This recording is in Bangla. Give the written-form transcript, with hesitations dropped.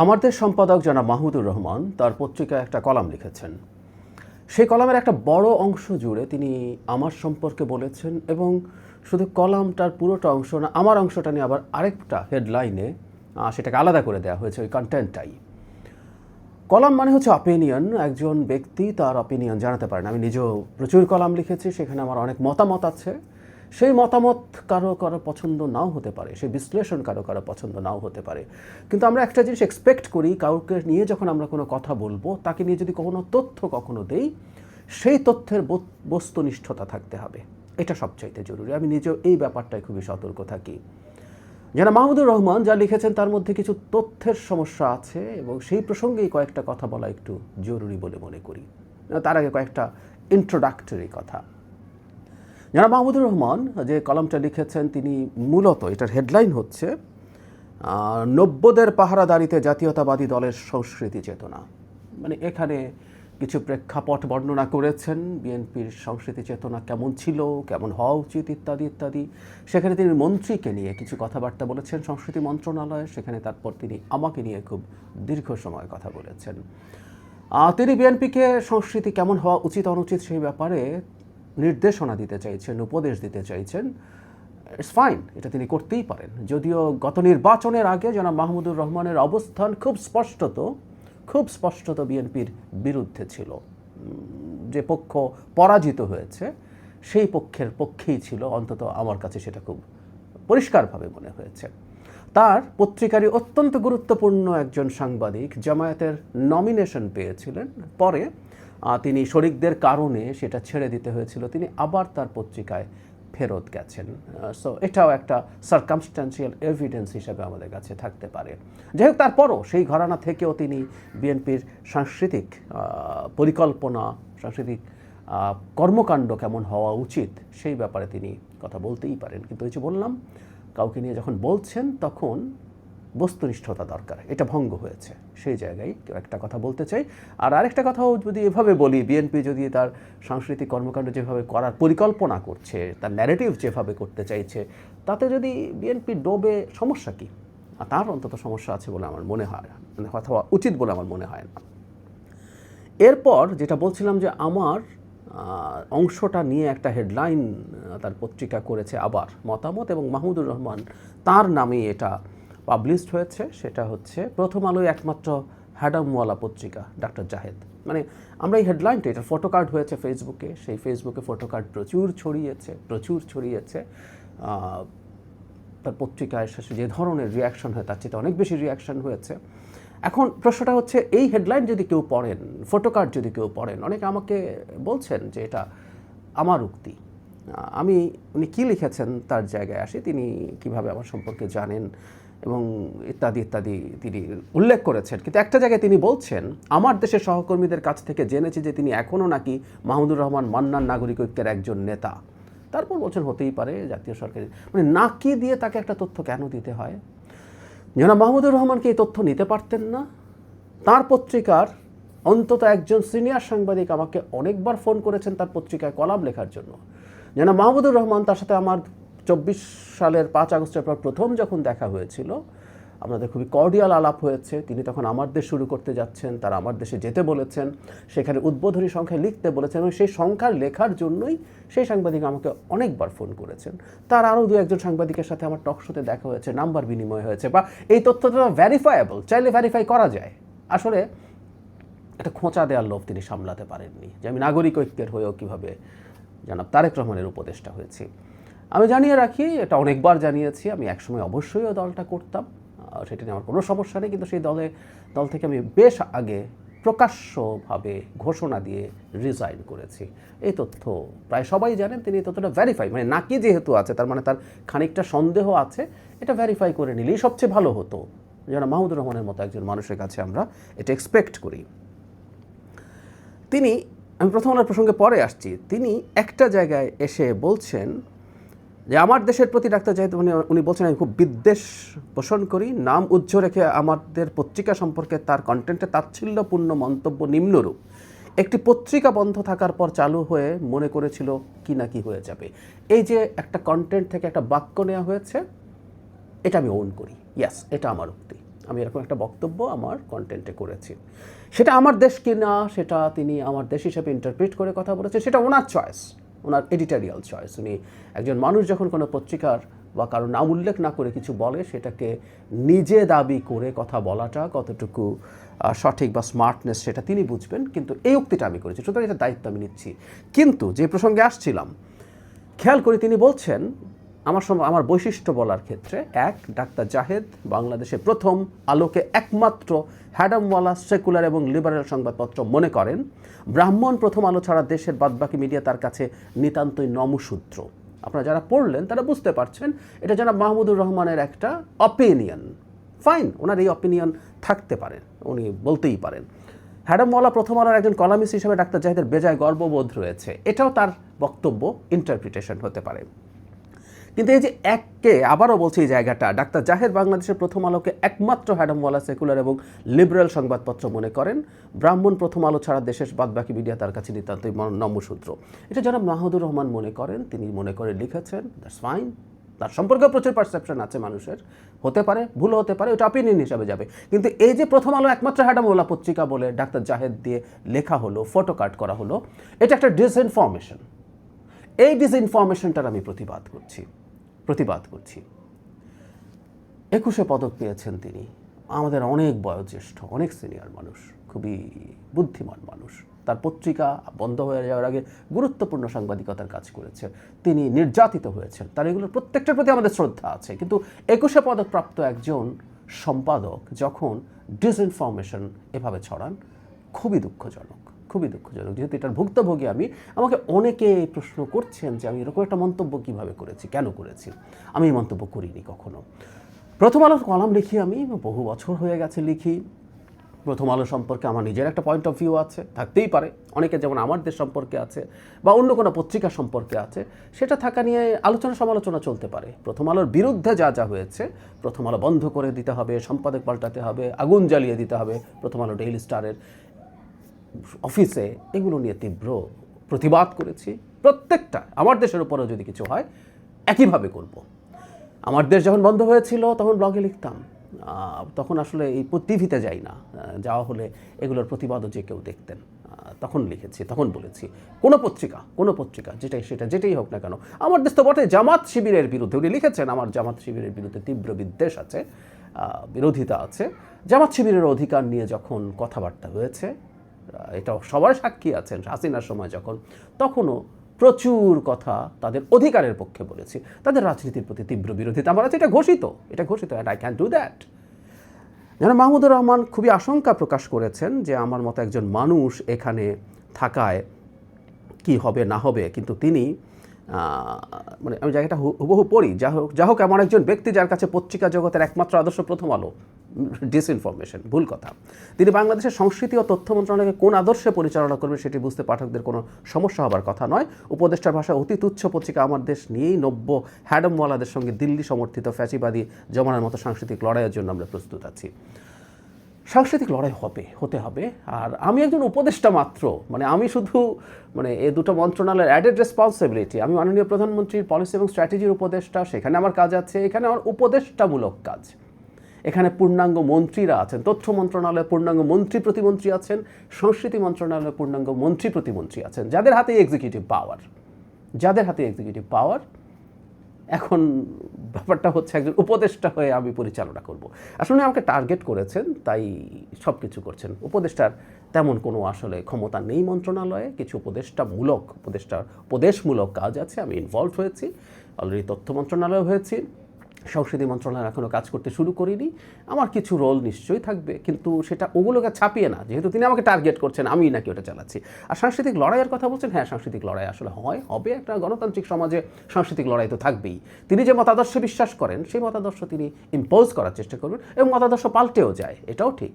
আমাদের সম্পাদক জনাব মাহমুদুর রহমান তার পত্রিকায় একটা কলাম লিখেছেন। সেই কলামের একটা বড় অংশ জুড়ে তিনি আমার সম্পর্কে বলেছেন এবং শুধু কলামটার পুরোটা অংশ না, আমার অংশটা নিয়ে আবার আরেকটা হেডলাইনে সেটাকে আলাদা করে দেওয়া হয়েছে ওই কন্টেন্টটাই। কলাম মানে হচ্ছে অপিনিয়ন, একজন ব্যক্তি তার অপিনিয়ন জানাতে পারেন। আমি নিজেও প্রচুর কলাম লিখেছি, সেখানে আমার অনেক মতামত আছে। সেই মতামত কারো কারো পছন্দ নাও হতে পারে, সেই বিশ্লেষণ কারো কারো পছন্দ নাও হতে পারে, কিন্তু আমরা একটা জিনিস এক্সপেক্ট করি, কাউকে নিয়ে যখন আমরা কোনো কথা বলবো, তাকে নিয়ে যদি কোনো তথ্য কখনো দেই, সেই তথ্যের বস্তুনিষ্ঠতা থাকতে হবে। এটা সবচাইতে জরুরি। আমি নিজেও এই ব্যাপারটায় খুবই সতর্ক থাকি। যারা মাহমুদুর রহমান যা লিখেছেন তার মধ্যে কিছু তথ্যের সমস্যা আছে এবং সেই প্রসঙ্গেই কয়েকটা কথা বলা একটু জরুরি বলে মনে করি। তার আগে কয়েকটা ইন্ট্রোডাক্টরি কথা। যারা মাহমুদুর রহমান যে কলামটা লিখেছেন, তিনি মূলত এটার হেডলাইন হচ্ছে 90দের পাহারাদারিতে জাতীয়তাবাদী দলের সংস্কৃতি চেতনা। মানে এখানে কিছু প্রেক্ষাপট বর্ণনা করেছেন, বিএনপির সংস্কৃতি চেতনা কেমন ছিল, কেমন হওয়া উচিত ইত্যাদি ইত্যাদি। সেখানে তিনি মন্ত্রীকে নিয়ে কিছু কথাবার্তা বলেছেন সংস্কৃতি মন্ত্রণালয়ে, সেখানে তারপর তিনি আমাকে নিয়ে খুব দীর্ঘ সময় কথা বলেছেন। তিনি বিএনপিকে সংস্কৃতি কেমন হওয়া উচিত অনুচিত সেই ব্যাপারে নির্দেশনা দিতে চাইছেন, উপদেশ দিতে চাইছেন। ইটস ফাইন, এটা তিনি করতেই পারেন। যদিও গত নির্বাচনের আগে জনাব মাহমুদুর রহমানের অবস্থান খুব স্পষ্টত বিএনপির বিরুদ্ধে ছিল। যে পক্ষ পরাজিত হয়েছে সেই পক্ষের পক্ষেই ছিল, অন্তত আমার কাছে সেটা খুব পরিষ্কারভাবে মনে হয়েছে। তার পত্রিকারই অত্যন্ত গুরুত্বপূর্ণ একজন সাংবাদিক জামায়াতের নমিনেশন পেয়েছিলেন, পরে তিনি শরিকদের কারণে সেটা ছেড়ে দিতে হয়েছিল, তিনি আবার তার পত্রিকায় ফেরত গেছেন। সো এটাও একটা সার্কামস্ট্যান্সিয়াল এভিডেন্স হিসাবে আমাদের কাছে থাকতে পারে। যাই হোক, তারপরও সেই ঘরানা থেকেও তিনি বিএনপির সাংস্কৃতিক পরিকল্পনা, সাংস্কৃতিক কর্মকাণ্ড কেমন হওয়া উচিত সেই ব্যাপারে তিনি কথা বলতেই পারেন। কিন্তু ওই যে বললাম, কাউকে নিয়ে যখন বলছেন তখন বস্তুনিষ্ঠতা দরকার, এটা ভঙ্গ হয়েছে। সেই জায়গায় কেউ একটা কথা বলতে চাই। আর আরেকটা কথাও যদি এভাবে বলি, বিএনপি যদি তার সাংস্কৃতিক কর্মকাণ্ড যেভাবে করার পরিকল্পনা করছে, তার ন্যারেটিভ যেভাবে করতে চাইছে, তাতে যদি বিএনপি ডোবে, সমস্যা কী? তার অন্তত সমস্যা আছে বলে আমার মনে হয় না, অথবা উচিত বলে আমার মনে হয় না। এরপর যেটা বলছিলাম যে আমার অংশটা নিয়ে একটা হেডলাইন তার পত্রিকা করেছে আবার মতামত, এবং মাহমুদুর রহমান তার নামে এটা পাবলিশড হয়েছে। সেটা হচ্ছে প্রথম আলোয় একমাত্র হ্যাডামওয়ালা পত্রিকা ডক্টর জাহেদ। মানে আমরা এই হেডলাইনটা, এটা ফটোকার্ড হয়েছে ফেসবুকে, সেই ফেসবুকে ফটোকার্ড প্রচুর ছড়িয়েছে। তার পত্রিকায় শেষে যে ধরনের রিয়াকশন হয় তার চেয়ে অনেক বেশি রিয়াকশন হয়েছে। এখন প্রশ্নটা হচ্ছে, এই হেডলাইন যদি কেউ পড়েন, ফটোকার্ড যদি কেউ পড়েন, অনেকে আমাকে বলছেন যে এটা আমার উক্তি। আমি উনি কী লিখেছেন তার জায়গায় আসি, তিনি কিভাবে আমার সম্পর্কে জানেন এবং ইত্যাদি ইত্যাদি তিনি উল্লেখ করেছেন। কিন্তু একটা জায়গায় তিনি বলছেন, আমার দেশের সহকর্মীদের কাছ থেকে জেনেছি যে তিনি এখনও নাকি মাহমুদুর রহমান মান্নান নাগরিক ঐক্যের একজন নেতা। তারপর বলছেন হতেই পারে জাতীয় সরকারি, মানে নাকি দিয়ে তাকে একটা তথ্য কেন দিতে হয়? জনাব মাহমুদুর রহমানকে এই তথ্য নিতে পারতেন না? তার পত্রিকার অন্তত একজন সিনিয়র সাংবাদিক আমাকে অনেকবার ফোন করেছেন তার পত্রিকায় কলাম লেখার জন্য। জনাব মাহমুদুর রহমান, তার সাথে আমার 24 সালের 5 আগস্টের পর প্রথম যখন দেখা হয়েছিল, আমাদের খুবই কর্ডিয়াল আলাপ হয়েছে। তিনি তখন আমার দেশ শুরু করতে যাচ্ছেন, তারা আমার দেশে যেতে বলেছেন, সেখানে উদ্বোধনী সংখ্যায় লিখতে বলেছেন, এবং সেই সংখ্যার লেখার জন্যই সেই সাংবাদিক আমাকে অনেকবার ফোন করেছেন। তার আরও 2-1 সাংবাদিকের সাথে আমার টক শোতে দেখা হয়েছে, নাম্বার বিনিময় হয়েছে, বা এই তথ্যটা ভ্যারিফায়েবল, চাইলে ভ্যারিফাই করা যায়। আসলে একটা খোঁচা দেওয়ার লোভ তিনি সামলাতে পারেননি যে আমি নাগরিক ঐক্যের হয়েও কীভাবে জনাব তারেক রহমানের উপদেষ্টা হয়েছি। আমি জানিয়ে রাখি, এটা অনেকবার জানিয়েছি, আমি একসময় অবশ্যই ওই দলটা করতাম, সেটা নিয়ে আমার কোনো সমস্যা নেই। কিন্তু সেই দল থেকে আমি বেশ আগে প্রকাশ্যভাবে ঘোষণা দিয়ে রিজাইন করেছি। এই তথ্য প্রায় সবাই জানেন। তিনি এই তথ্যটা ভ্যারিফাই, মানে নাকি যেহেতু আছে, তার মানে তার খানিকটা সন্দেহ আছে, এটা ভ্যারিফাই করে নিলেই সবচেয়ে ভালো হতো। যেন মাহমুদুর রহমানের মতো একজন মানুষের কাছে আমরা এটা এক্সপেক্ট করি। আমি প্রথম আলোর প্রসঙ্গে পরে আসছি, তিনি একটা জায়গায় এসে বলছেন যে আমার দেশের প্রতি ডাক্তার জাহেদ, উনি বলছেন আমি খুব বিদ্বেষ পোষণ করি, নাম উজ্জ্ব রেখে আমাদের পত্রিকা সম্পর্কে তার কন্টেন্টে তাচ্ছিল্যপূর্ণ মন্তব্য নিম্নরূপ: একটি পত্রিকা বন্ধ থাকার পর চালু হয়ে মনে করেছিল কি না কি হয়ে যাবে। এই যে একটা কন্টেন্ট থেকে একটা বাক্য নেওয়া হয়েছে, এটা আমি ওন করি, ইয়াস, এটা আমার উক্তি। আমি এরকম একটা বক্তব্য আমার কন্টেন্টে করেছি। সেটা আমার দেশ কিনা, সেটা তিনি আমার দেশ হিসেবে ইন্টারপ্রিট করে কথা বলেছেন, সেটা ওনার চয়েস, ওনার এডিটোরিয়াল চয়েস। উনি একজন মানুষ যখন কোনো পত্রিকার বা কারো নাম উল্লেখ না করে কিছু বলে, সেটাকে নিজে দাবি করে কথা বলাটা কতটুকু সঠিক বা স্মার্টনেস সেটা তিনি বুঝবেন, কিন্তু এই উক্তিটা আমি করেছি, সুতরাং এটা দায়িত্ব আমি নিচ্ছি। কিন্তু যে প্রসঙ্গে আসছিলাম, খেয়াল করে তিনি বলছেন আমার বৈশিষ্ট্য বলার ক্ষেত্রে, এক, ডাক্তার জাহেদ বাংলাদেশের প্রথম আলোকে একমাত্র হ্যাডামওয়ালা সেকুলার এবং লিবারেল সংবাদপত্র মনে করেন। ব্রাহ্মণ প্রথম আলো ছাড়া দেশের বাদবাকি মিডিয়া তার কাছে নিতান্তই নমসূত্র। আপনারা যারা পড়লেন তারা বুঝতে পারছেন এটা জনাব মাহমুদুর রহমানের একটা অপিনিয়ন। ফাইন, ওনার এই অপিনিয়ন থাকতে পারেন, উনি বলতেই পারেন। হ্যাডামওয়ালা প্রথম আলোর একজন কলামিস্ট হিসেবে ডাক্তার জাহেদের বেজায় গর্ববোধ রয়েছে, এটাও তার বক্তব্য, ইন্টারপ্রিটেশন হতে পারে। কিন্তু এই যে এককে, আবারও বলছি এই জায়গাটা, ডাক্তার জাহেদ বাংলাদেশের প্রথম আলোকে একমাত্র হ্যাডামওয়ালা সেকুলার এবং লিবারেল সংবাদপত্র মনে করেন। ব্রাহ্মণ প্রথম আলো ছাড়া দেশের বাদবাকি মিডিয়া তার কাছে নিতান্তই নমসূত্র। এটা জনাব মাহমুদুর রহমান মনে করেন, তিনি মনে করে লিখেছেন, দ্যাটস ফাইন। তার সম্পর্কে প্রচুর পারসেপশন আছে মানুষের, হতে পারে, ভুল হতে পারে, ওটা অপিনিয়ন হিসাবে যাবে। কিন্তু এই যে প্রথম আলো একমাত্র হ্যাডামওয়ালা পত্রিকা বলে ডাক্তার জাহেদ দিয়ে লেখা হলো, ফটো কাট করা হলো, এটা একটা ডিসইনফরমেশন। এই ডিসইনফরমেশনটার আমি প্রতিবাদ করছি। 21শে পদক পেয়েছেন তিনি, আমাদের অনেক বয়োজ্যেষ্ঠ, অনেক সিনিয়র মানুষ, খুবই বুদ্ধিমান মানুষ। তার পত্রিকা বন্ধ হয়ে যাওয়ার আগে গুরুত্বপূর্ণ সাংবাদিকতার কাজ করেছে, তিনি নির্যাতিত হয়েছেন, তার এগুলোর প্রত্যেকটার প্রতি আমাদের শ্রদ্ধা আছে। কিন্তু 21শে পদকপ্রাপ্ত একজন সম্পাদক যখন ডিসইনফরমেশন এভাবে ছড়ান, খুবই দুঃখজনক। যেহেতু এটার ভুক্তভোগী আমি, আমাকে অনেকে প্রশ্ন করছেন যে আমি এরকম একটা মন্তব্য কীভাবে করেছি, কেন করেছি। আমি এই মন্তব্য করিনি কখনো। প্রথম আলোর কলাম লিখি, আমি বহু বছর হয়ে গেছে লিখি। প্রথম আলো সম্পর্কে আমার নিজের একটা পয়েন্ট অফ ভিউ আছে, থাকতেই পারে, অনেকে যেমন আমার দেশ সম্পর্কে আছে বা অন্য কোনো পত্রিকা সম্পর্কে আছে, সেটা থাকা নিয়ে আলোচনা সমালোচনা চলতে পারে। প্রথম আলোর বিরুদ্ধে যা হয়েছে, প্রথম আলো বন্ধ করে দিতে হবে, সম্পাদক পাল্টাতে হবে, আগুন জ্বালিয়ে দিতে হবে প্রথম আলো ডেইলি স্টারের অফিসে, এগুলো নিয়ে তীব্র প্রতিবাদ করেছি। প্রত্যেকটা, আমার দেশের উপরেও যদি কিছু হয় একইভাবে করব। আমার দেশ যখন বন্ধ হয়েছিল তখন ব্লগে লিখতাম, তখন আসলে এই টিভিতে যাই না, যাওয়া হলে এগুলোর প্রতিবাদও যে কেউ দেখতেন, তখন লিখেছি, তখন বলেছি কোনো পত্রিকা যেটাই হোক না কেন, আমার দেশ তো বটে জামাত শিবিরের বিরুদ্ধে, উনি লিখেছেন আমার জামাত শিবিরের বিরুদ্ধে তীব্র বিদ্বেষ আছে, বিরোধিতা আছে। জামাত শিবিরের অধিকার নিয়ে যখন কথাবার্তা হয়েছে, এটা সবার সাক্ষী আছেন, হাসিনার সময় তখনও প্রচুর কথা তাদের অধিকারের পক্ষে বলেছি, তাদের রাজনীতির প্রতি তীব্র বিরোধিতা আমার আছে, এটা ঘোষিত, and I can do that. যেন মাহমুদুর রহমান খুবই আশঙ্কা প্রকাশ করেছেন যে আমার মতো একজন মানুষ এখানে থাকায় কি হবে না হবে, কিন্তু তিনি মানে আমি জায়গাটা হুবহু পড়ি, যা হোক এমন একজন ব্যক্তি যার কাছে পত্রিকা জগতের একমাত্র আদর্শ প্রথম আলো ডিসইনফরমেশন, ভুল কথা। তিনি বাংলাদেশের সংস্কৃতি ও তথ্য মন্ত্রণালয়কে কোন আদর্শে পরিচালনা করবে সেটি বুঝতে পাঠকদের কোনো সমস্যা হবার কথা নয়। উপদেষ্টার ভাষা অতি তুচ্ছ পত্রিকা আমার দেশ নিয়েই নব্য হ্যাডামওয়ালাদের সঙ্গে দিল্লি সমর্থিত ফ্যাসিবাদী জমানার মতো সাংস্কৃতিক লড়াইয়ের জন্য আমরা প্রস্তুত আছি। সাংস্কৃতিক লড়াই হতে হবে। আর আমি একজন উপদেষ্টা মাত্র, মানে আমি শুধু এই দুটো মন্ত্রণালয়ের অ্যাডেড রেসপন্সিবিলিটি, আমি মাননীয় প্রধানমন্ত্রীর পলিসি এবং স্ট্র্যাটেজির উপদেষ্টা, সেখানে আমার কাজ আছে, এখানে আমার উপদেষ্টামূলক কাজ। এখানে পূর্ণাঙ্গ মন্ত্রীরা আছেন, তথ্য মন্ত্রণালয়ে পূর্ণাঙ্গ মন্ত্রী প্রতিমন্ত্রী আছেন, সংস্কৃতি মন্ত্রণালয়ে পূর্ণাঙ্গ মন্ত্রী প্রতিমন্ত্রী আছেন, যাদের হাতে এক্সিকিউটিভ পাওয়ার। এখন ব্যাপারটা হচ্ছে একজন উপদেষ্টা হয়ে আমি পরিচালনা করব। আসলে আমাকে টার্গেট করেছেন, তাই সব কিছু করছেন। উপদেষ্টার তেমন কোনো আসলে ক্ষমতা নেই মন্ত্রণালয়ে, কিছু উপদেশমূলক কাজ আছে, আমি ইনভলভ হয়েছি, অলরেডি তথ্য মন্ত্রণালয়ে হয়েছি, সংস্কৃতি মন্ত্রণালয় এখনও কাজ করতে শুরু করিনি। আমার কিছু রোল নিশ্চয়ই থাকবে, কিন্তু সেটা ওগুলোকে ছাপিয়ে না, যেহেতু তিনি আমাকে টার্গেট করছেন, আমি নাকি ওটা চালাচ্ছি। আর সাংস্কৃতিক লড়াইয়ের কথা বলছেন, হ্যাঁ সাংস্কৃতিক লড়াই আসলে হবে, একটা গণতান্ত্রিক সমাজে সাংস্কৃতিক লড়াই তো থাকবেই। তিনি যে মতাদর্শে বিশ্বাস করেন সেই মতাদর্শ তিনি ইম্পোজ করার চেষ্টা করবেন, এবং মতাদর্শ পাল্টেও যায়, এটাও ঠিক।